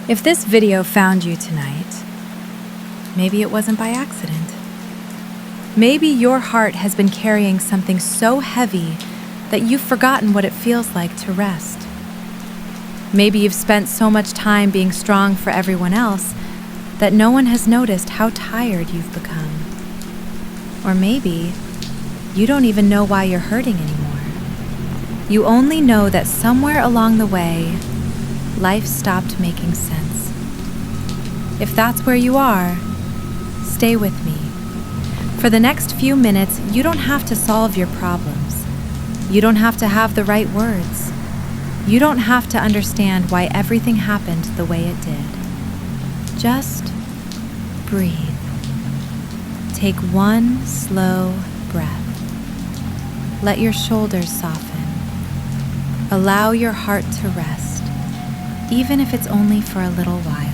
If this video found you tonight, maybe it wasn't by accident. Maybe your heart has been carrying something so heavy that you've forgotten what it feels like to rest. Maybe you've spent so much time being strong for everyone else that no one has noticed how tired you've become. Or maybe you don't even know why you're hurting anymore. You only know that somewhere along the way, life stopped making sense. If that's where you are, stay with me. For the next few minutes, you don't have to solve your problems. You don't have to have the right words. You don't have to understand why everything happened the way it did. Just breathe. Take one slow breath. Let your shoulders soften. Allow your heart to rest, even if it's only for a little while.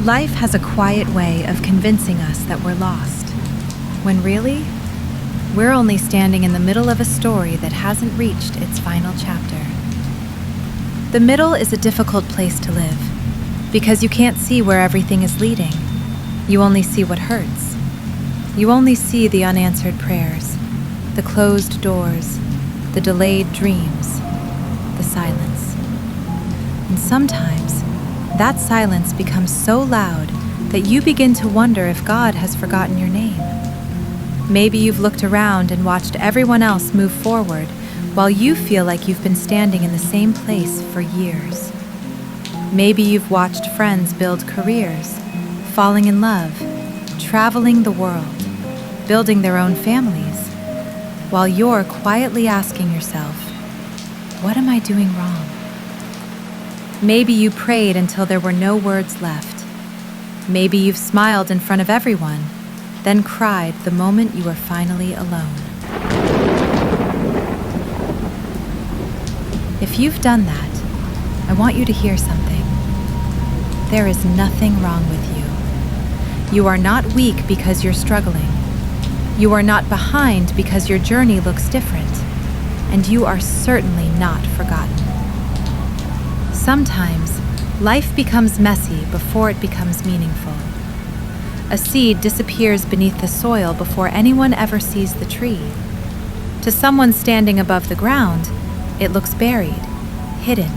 Life has a quiet way of convincing us that we're lost, when really, we're only standing in the middle of a story that hasn't reached its final chapter. The middle is a difficult place to live, because you can't see where everything is leading. You only see what hurts. You only see the unanswered prayers, the closed doors, the delayed dreams, the silence. And sometimes, that silence becomes so loud that you begin to wonder if God has forgotten your name. Maybe you've looked around and watched everyone else move forward while you feel like you've been standing in the same place for years. Maybe you've watched friends build careers, falling in love, traveling the world, building their own families, while you're quietly asking yourself, what am I doing wrong? Maybe you prayed until there were no words left. Maybe you've smiled in front of everyone, then cried the moment you were finally alone. If you've done that, I want you to hear something. There is nothing wrong with you. You are not weak because you're struggling. You are not behind because your journey looks different. And you are certainly not forgotten. Sometimes, life becomes messy before it becomes meaningful. A seed disappears beneath the soil before anyone ever sees the tree. To someone standing above the ground, it looks buried, hidden,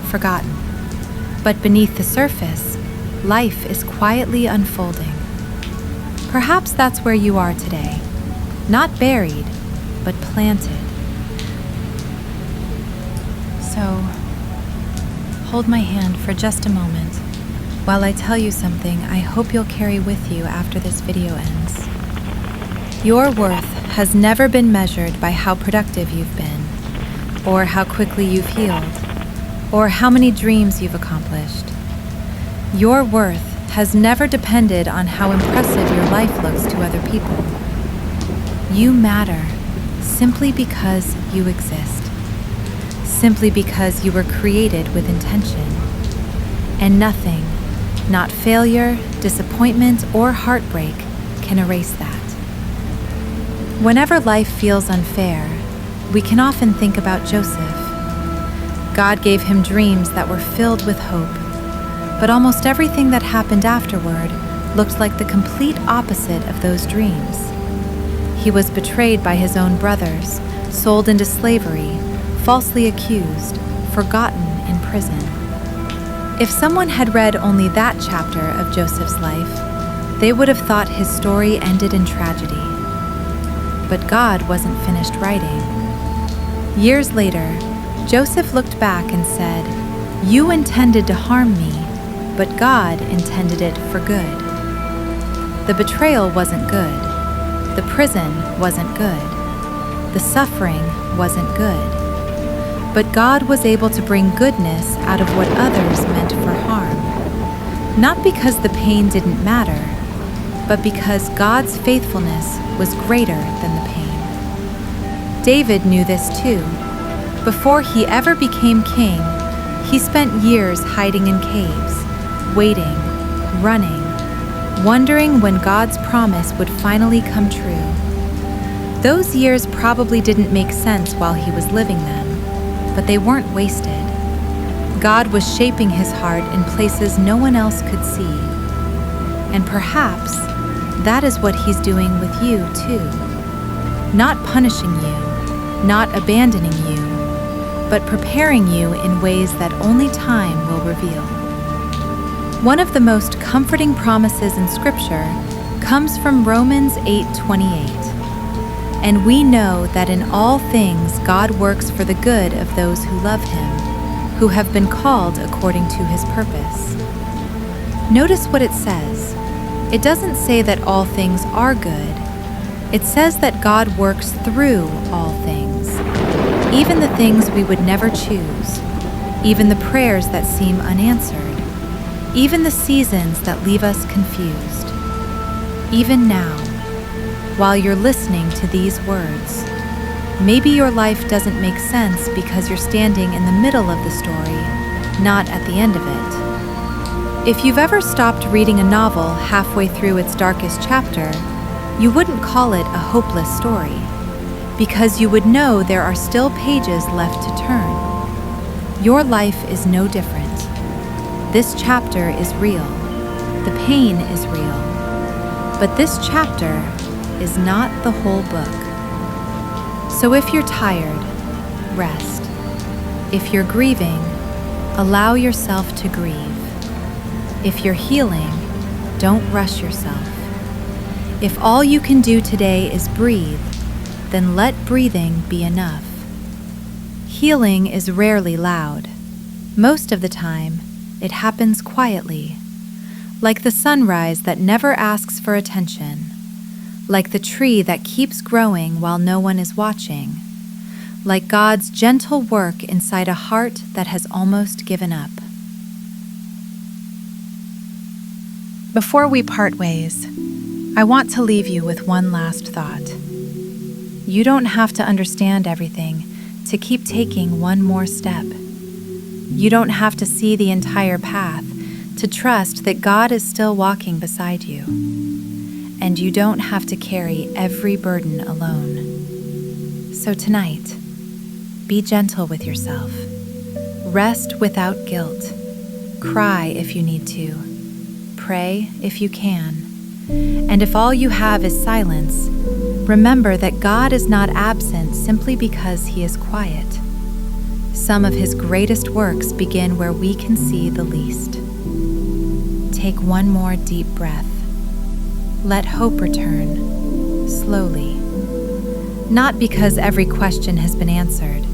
forgotten. But beneath the surface, life is quietly unfolding. Perhaps that's where you are today. Not buried, but planted. So, hold my hand for just a moment while I tell you something I hope you'll carry with you after this video ends. Your worth has never been measured by how productive you've been, or how quickly you've healed, or how many dreams you've accomplished. Your worth has never depended on how impressive your life looks to other people. You matter simply because you exist. Simply because you were created with intention. And nothing, not failure, disappointment, or heartbreak, can erase that. Whenever life feels unfair, we can often think about Joseph. God gave him dreams that were filled with hope, but almost everything that happened afterward looked like the complete opposite of those dreams. He was betrayed by his own brothers, sold into slavery, falsely accused, forgotten in prison. If someone had read only that chapter of Joseph's life, they would have thought his story ended in tragedy. But God wasn't finished writing. Years later, Joseph looked back and said, "You intended to harm me, but God intended it for good." The betrayal wasn't good. The prison wasn't good. The suffering wasn't good. But God was able to bring goodness out of what others meant for harm. Not because the pain didn't matter, but because God's faithfulness was greater than the pain. David knew this too. Before he ever became king, he spent years hiding in caves, waiting, running, wondering when God's promise would finally come true. Those years probably didn't make sense while he was living them, but they weren't wasted. God was shaping his heart in places no one else could see. And perhaps that is what he's doing with you, too. Not punishing you, not abandoning you, but preparing you in ways that only time will reveal. One of the most comforting promises in Scripture comes from Romans 8:28. And we know that in all things God works for the good of those who love him, who have been called according to his purpose. Notice what it says. It doesn't say that all things are good. It says that God works through all things, even the things we would never choose, even the prayers that seem unanswered, even the seasons that leave us confused. Even now, while you're listening to these words, maybe your life doesn't make sense because you're standing in the middle of the story, not at the end of it. If you've ever stopped reading a novel halfway through its darkest chapter, you wouldn't call it a hopeless story, because you would know there are still pages left to turn. Your life is no different. This chapter is real. The pain is real. But this chapter is not the whole book. So if you're tired, rest. If you're grieving, allow yourself to grieve. If you're healing, don't rush yourself. If all you can do today is breathe, then let breathing be enough. Healing is rarely loud. Most of the time, it happens quietly, like the sunrise that never asks for attention, like the tree that keeps growing while no one is watching, like God's gentle work inside a heart that has almost given up. Before we part ways, I want to leave you with one last thought. You don't have to understand everything to keep taking one more step. You don't have to see the entire path to trust that God is still walking beside you. And you don't have to carry every burden alone. So tonight, be gentle with yourself. Rest without guilt. Cry if you need to. Pray if you can. And if all you have is silence, remember that God is not absent simply because he is quiet. Some of his greatest works begin where we can see the least. Take one more deep breath. Let hope return, slowly. Not because every question has been answered,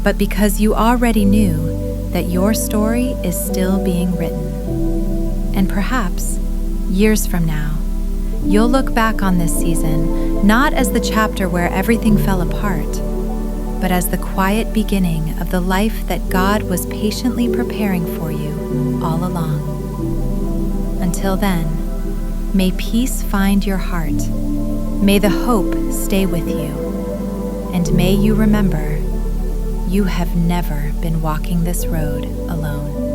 but because you already knew that your story is still being written. And perhaps, years from now, you'll look back on this season not as the chapter where everything fell apart, but as the quiet beginning of the life that God was patiently preparing for you all along. Until then, may peace find your heart, may the hope stay with you, and may you remember, you have never been walking this road alone.